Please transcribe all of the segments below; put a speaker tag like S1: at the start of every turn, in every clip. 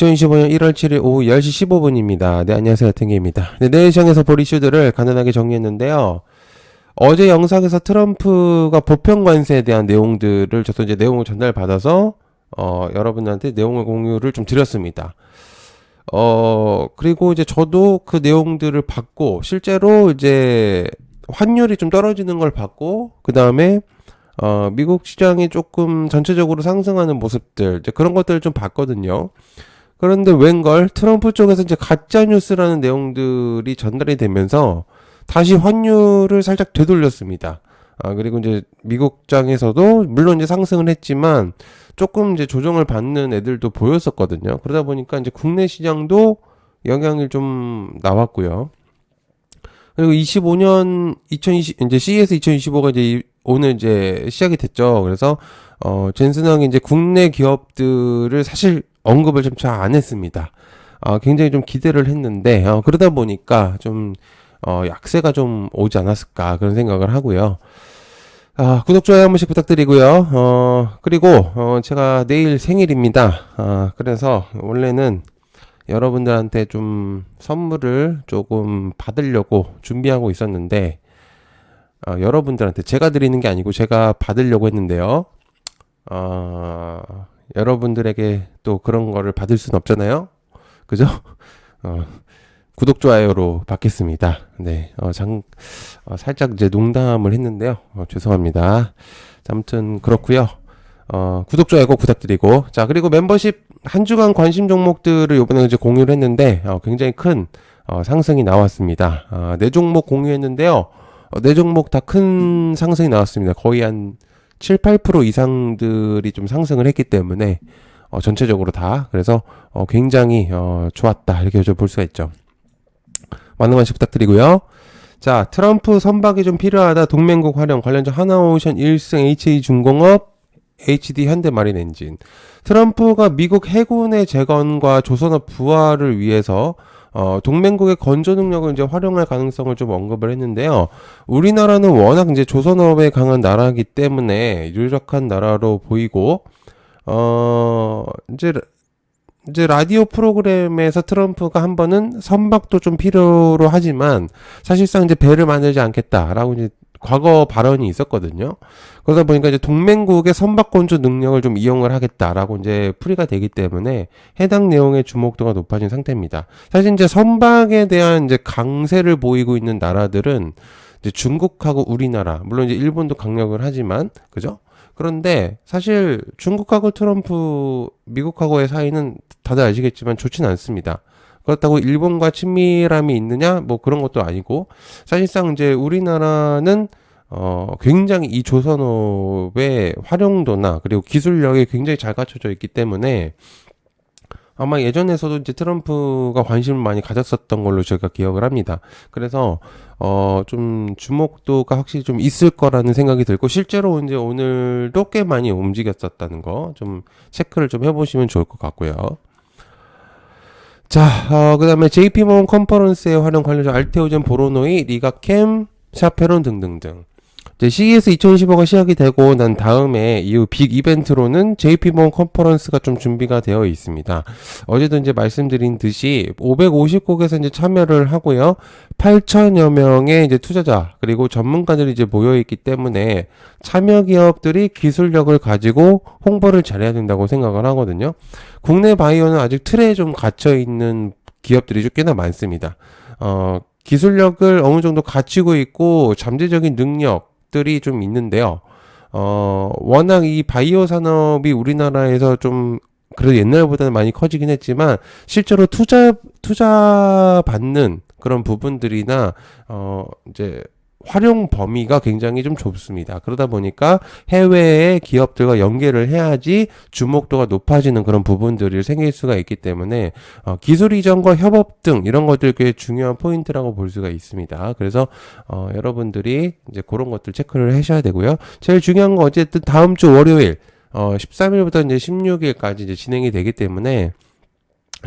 S1: 2025년 1월 7일 오후 10시 15분입니다. 네, 안녕하세요. 탱기입니다. 네, 내일 시장에서 볼 이슈들을 간단하게 정리했는데요. 어제 영상에서 트럼프가 보편 관세에 대한 내용들을 저도 이제 내용을 전달받아서 여러분들한테 내용을 공유를 좀 드렸습니다. 그리고 이제 저도 그 내용들을 받고 실제로 이제 환율이 좀 떨어지는 걸 봤고 그다음에 미국 시장이 조금 전체적으로 상승하는 모습들 이제 그런 것들을 좀 봤거든요. 그런데 웬걸 트럼프 쪽에서 이제 가짜 뉴스라는 내용들이 전달이 되면서 다시 환율을 살짝 되돌렸습니다. 그리고 이제 미국장에서도 물론 이제 상승을 했지만 조금 이제 조정을 받는 애들도 보였었거든요. 그러다 보니까 이제 국내 시장도 영향이 좀 나왔고요. 그리고 25년 2020 이제 CES 2025가 이제 오늘 이제 시작이 됐죠. 그래서 젠슨왕이 이제 국내 기업들을 사실 언급을 좀 잘 안 했습니다. 굉장히 좀 기대를 했는데 그러다 보니까 좀 약세가 좀 오지 않았을까 그런 생각을 하고요. 구독 좋아요 한 번씩 부탁드리고요. 그리고 제가 내일 생일입니다. 그래서 원래는 여러분들한테 좀 선물을 조금 받으려고 준비하고 있었는데 여러분들한테 제가 드리는 게 아니고 제가 받으려고 했는데요. 여러분들에게 또 그런 거를 받을 순 없잖아요. 그죠? 구독, 좋아요로 받겠습니다. 네, 살짝 이제 농담을 했는데요. 죄송합니다. 아무튼 그렇고요. 구독, 좋아요 꼭 부탁드리고. 자, 그리고 멤버십 한 주간 관심 종목들을 이번에 이제 공유를 했는데, 굉장히 큰, 상승이 나왔습니다. 4종목 공유했는데요. 4종목 다 큰 상승이 나왔습니다. 거의 한 7, 8% 이상들이 좀 상승을 했기 때문에, 전체적으로 다. 그래서, 굉장히, 좋았다. 이렇게 좀 볼 수가 있죠. 많은 관심 부탁드리고요. 자, 트럼프 선박이 좀 필요하다. 동맹국 활용 관련주 하나오션, 일승, HA중공업, HD 현대마린엔진. 트럼프가 미국 해군의 재건과 조선업 부활을 위해서 동맹국의 건조 능력을 이제 활용할 가능성을 좀 언급을 했는데요. 우리나라는 워낙 이제 조선업에 강한 나라이기 때문에 유력한 나라로 보이고 이제 라디오 프로그램에서 트럼프가 한 번은 선박도 좀 필요로 하지만 사실상 이제 배를 만들지 않겠다라고 이제 과거 발언이 있었거든요. 그러다 보니까 이제 동맹국의 선박 건조 능력을 좀 이용을 하겠다라고 이제 풀이가 되기 때문에 해당 내용의 주목도가 높아진 상태입니다. 사실 이제 선박에 대한 이제 강세를 보이고 있는 나라들은 이제 중국하고 우리나라, 물론 이제 일본도 강력을 하지만, 그죠? 그런데 사실 중국하고 트럼프, 미국하고의 사이는 다들 아시겠지만 좋진 않습니다. 그렇다고 일본과 친밀함이 있느냐? 뭐 그런 것도 아니고, 사실상 이제 우리나라는, 굉장히 이 조선업의 활용도나, 그리고 기술력이 굉장히 잘 갖춰져 있기 때문에, 아마 예전에서도 이제 트럼프가 관심을 많이 가졌었던 걸로 제가 기억을 합니다. 그래서, 좀 주목도가 확실히 좀 있을 거라는 생각이 들고, 실제로 이제 오늘도 꽤 많이 움직였었다는 거, 좀 체크를 좀 해보시면 좋을 것 같고요. 자, 그 다음에 JP모건 컨퍼런스에 활용 관련주 알테오젠, 보로노이, 리가캠, 샤페론 등등등. 이제 CES 2025가 시작이 되고 난 다음에 이후 빅 이벤트로는 JP모건 컨퍼런스가 좀 준비가 되어 있습니다. 어제도 이제 말씀드린 듯이 550국에서 이제 참여를 하고요. 8천여 명의 이제 투자자 그리고 전문가들이 이제 모여 있기 때문에 참여 기업들이 기술력을 가지고 홍보를 잘해야 된다고 생각을 하거든요. 국내 바이오는 아직 틀에 좀 갇혀 있는 기업들이 꽤나 많습니다. 기술력을 어느 정도 갖추고 있고 잠재적인 능력들이 좀 있는데요. 워낙 이 바이오 산업이 우리나라에서 좀 그래도 옛날보다는 많이 커지긴 했지만 실제로 투자 받는 그런 부분들이나 이제 활용 범위가 굉장히 좀 좁습니다. 그러다 보니까 해외의 기업들과 연계를 해야지 주목도가 높아지는 그런 부분들이 생길 수가 있기 때문에 기술 이전과 협업 등 이런 것들이 꽤 중요한 포인트라고 볼 수가 있습니다. 그래서 여러분들이 이제 그런 것들 체크를 하셔야 되고요. 제일 중요한 건 어쨌든 다음 주 월요일 13일부터 이제 16일까지 이제 진행이 되기 때문에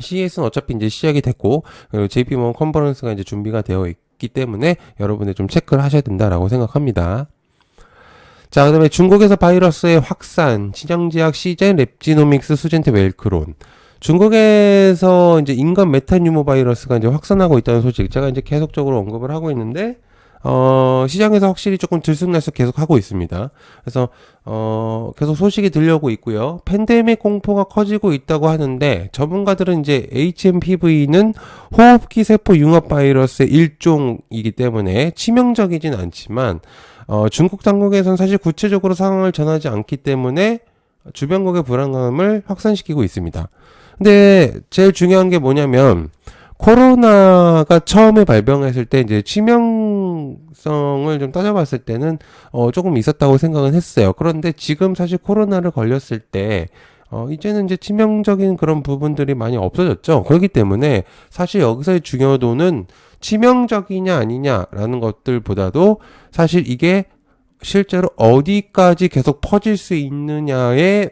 S1: CES는 어차피 이제 시작이 됐고 그리고 JP모건 컨퍼런스가 이제 준비가 되어 있기 때문에 여러분들 좀 체크를 하셔야 된다라고 생각합니다. 자, 그다음에 중국에서 바이러스의 확산, 신영제약, 시젠, 랩지노믹스, 수젠테, 웰크론. 중국에서 이제 인간 메타뉴모 바이러스가 이제 확산하고 있다는 소식 제가 이제 계속적으로 언급을 하고 있는데 시장에서 확실히 조금 들쑥날쑥 계속 하고 있습니다. 그래서 계속 소식이 들려오고 있고요. 팬데믹 공포가 커지고 있다고 하는데 전문가들은 이제 HMPV는 호흡기 세포 융합 바이러스의 일종이기 때문에 치명적이진 않지만 중국 당국에서는 사실 구체적으로 상황을 전하지 않기 때문에 주변국의 불안감을 확산시키고 있습니다. 근데 제일 중요한 게 뭐냐면 코로나가 처음에 발병했을 때 이제 치명성을 좀 따져봤을 때는 조금 있었다고 생각은 했어요. 그런데 지금 사실 코로나를 걸렸을 때 이제는 이제 치명적인 그런 부분들이 많이 없어졌죠. 그렇기 때문에 사실 여기서의 중요도는 치명적이냐 아니냐라는 것들보다도 사실 이게 실제로 어디까지 계속 퍼질 수 있느냐에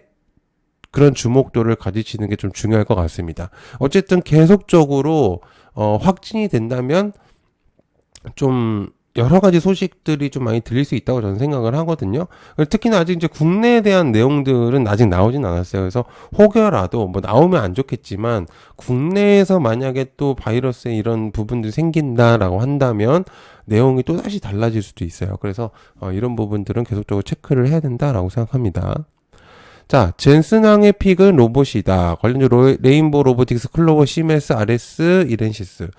S1: 그런 주목도를 가지시는 게 좀 중요할 것 같습니다. 어쨌든 계속적으로 확진이 된다면 좀 여러 가지 소식들이 좀 많이 들릴 수 있다고 저는 생각을 하거든요. 특히나 아직 이제 국내에 대한 내용들은 아직 나오진 않았어요. 그래서 혹여라도 뭐 나오면 안 좋겠지만 국내에서 만약에 또 바이러스에 이런 부분들이 생긴다라고 한다면 내용이 또 다시 달라질 수도 있어요. 그래서 이런 부분들은 계속적으로 체크를 해야 된다라고 생각합니다. 자, 젠슨왕의 픽은 로봇이다. 관련주 레인보우 로보틱스, 클로버, 시메스, 아레스, 이렌시스.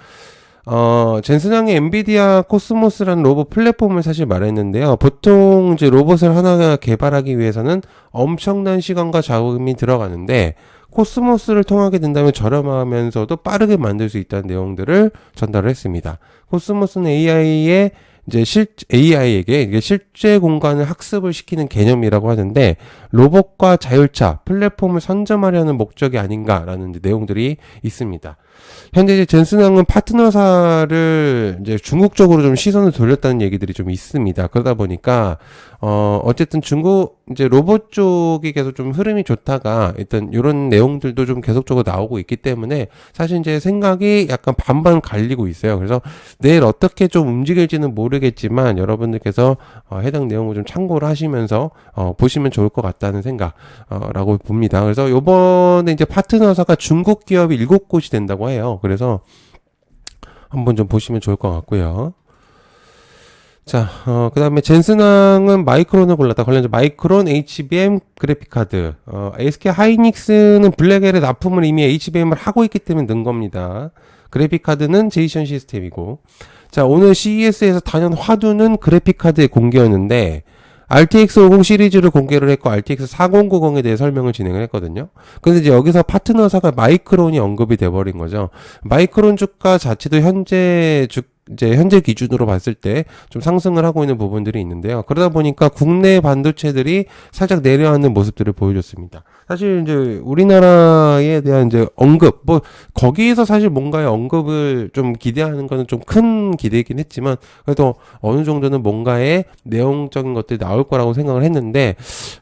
S1: 젠슨왕의 엔비디아 코스모스라는 로봇 플랫폼을 사실 말했는데요. 보통 이제 로봇을 하나 개발하기 위해서는 엄청난 시간과 자금이 들어가는데, 코스모스를 통하게 된다면 저렴하면서도 빠르게 만들 수 있다는 내용들을 전달을 했습니다. 코스모스는 AI에게 이게 실제 공간을 학습을 시키는 개념이라고 하는데 로봇과 자율차 플랫폼을 선점하려는 목적이 아닌가라는 내용들이 있습니다. 현재 이제 젠슨왕은 파트너사를 이제 중국 쪽으로 좀 시선을 돌렸다는 얘기들이 좀 있습니다. 그러다 보니까 어쨌든 중국 이제 로봇 쪽이 계속 좀 흐름이 좋다가 일단 이런 내용들도 좀 계속적으로 나오고 있기 때문에 사실 이제 생각이 약간 반반 갈리고 있어요. 그래서 내일 어떻게 좀 움직일지는 모르겠지만 여러분들께서 해당 내용을 좀 참고를 하시면서 보시면 좋을 것 같다는 생각라고 봅니다. 그래서 요번에 이제 파트너사가 중국 기업이 7곳이 된다고 해요. 그래서 한번 좀 보시면 좋을 것 같고요. 자, 그 다음에 젠슨왕은 마이크론을 골랐다. 관련해서 마이크론, HBM, 그래픽카드. SK 하이닉스는 블랙엘의 납품을 이미 HBM을 하고 있기 때문에 는 겁니다. 그래픽카드는 제이션 시스템이고. 자, 오늘 CES에서 단연 화두는 그래픽카드의 공개였는데, RTX 50 시리즈를 공개를 했고 RTX 4090에 대해 설명을 진행을 했거든요. 근데 이제 여기서 파트너사가 마이크론이 언급이 돼버린 거죠. 마이크론 주가 자체도 현재 기준으로 봤을 때 좀 상승을 하고 있는 부분들이 있는데요. 그러다 보니까 국내 반도체들이 살짝 내려앉는 모습들을 보여줬습니다. 사실 이제 우리나라에 대한 이제 언급, 뭐 거기에서 사실 뭔가의 언급을 좀 기대하는 거는 좀 큰 기대이긴 했지만 그래도 어느 정도는 뭔가의 내용적인 것들이 나올 거라고 생각을 했는데,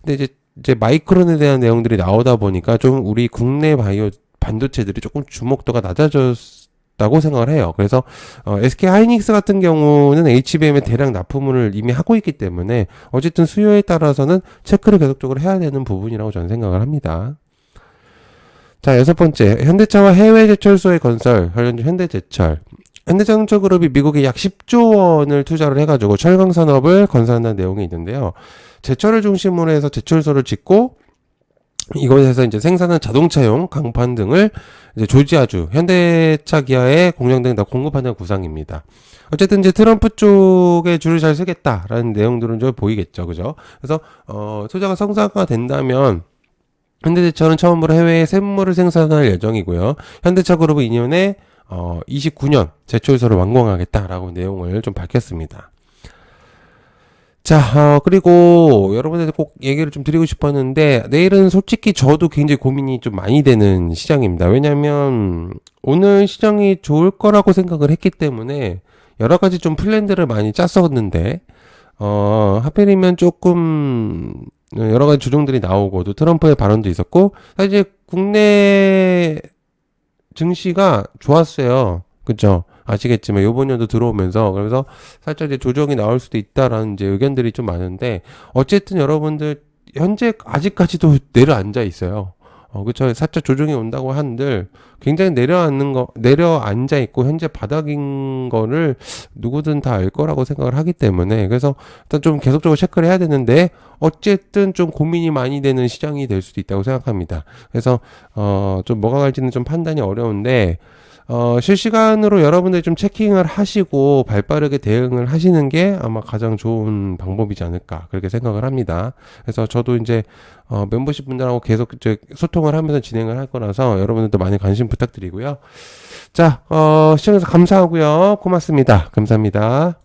S1: 근데 이제 마이크론에 대한 내용들이 나오다 보니까 좀 우리 국내 바이오 반도체들이 조금 주목도가 낮아졌다고 생각을 해요. 그래서 SK 하이닉스 같은 경우는 HBM의 대량 납품을 이미 하고 있기 때문에 어쨌든 수요에 따라서는 체크를 계속적으로 해야 되는 부분이라고 저는 생각을 합니다. 자, 6번째, 현대차와 해외 제철소의 건설, 관련주 현대제철. 현대자동차그룹이 미국에 약 10조 원을 투자를 해가지고 철강 산업을 건설한다는 내용이 있는데요. 제철을 중심으로 해서 제철소를 짓고 이곳에서 이제 생산한 자동차용 강판 등을 이제 조지아주 현대차 기아의 공장 등 다 공급하는 구상입니다. 어쨌든 이제 트럼프 쪽에 줄을 잘 서겠다라는 내용들은 좀 보이겠죠, 그죠? 그래서 투자가 성사가 된다면 현대제철은 처음으로 해외에 샘물을 생산할 예정이고요. 현대차 그룹은 2년에 29년 제철소를 완공하겠다라고 내용을 좀 밝혔습니다. 자, 그리고 여러분들한테 꼭 얘기를 좀 드리고 싶었는데, 내일은 솔직히 저도 굉장히 고민이 좀 많이 되는 시장입니다. 왜냐면, 오늘 시장이 좋을 거라고 생각을 했기 때문에, 여러 가지 좀 플랜들을 많이 짰었는데, 하필이면 조금, 여러 가지 조정들이 나오고, 또 트럼프의 발언도 있었고, 사실 이제 국내 증시가 좋았어요. 그죠? 아시겠지만 요번 연도 들어오면서 그래서 살짝 이제 조정이 나올 수도 있다라는 이제 의견들이 좀 많은데 어쨌든 여러분들 현재 아직까지도 내려앉아 있어요. 그쵸. 살짝 조정이 온다고 한들 굉장히 내려앉아 있고 현재 바닥인 거를 누구든 다 알 거라고 생각을 하기 때문에 그래서 일단 좀 계속적으로 체크를 해야 되는데 어쨌든 좀 고민이 많이 되는 시장이 될 수도 있다고 생각합니다. 그래서 좀 뭐가 갈지는 좀 판단이 어려운데 실시간으로 여러분들이 좀 체킹을 하시고 발빠르게 대응을 하시는 게 아마 가장 좋은 방법이지 않을까 그렇게 생각을 합니다. 그래서 저도 이제 멤버십 분들하고 계속 이제 소통을 하면서 진행을 할 거라서 여러분들도 많이 관심 부탁드리고요. 자, 시청해주셔서 감사하고요. 고맙습니다. 감사합니다.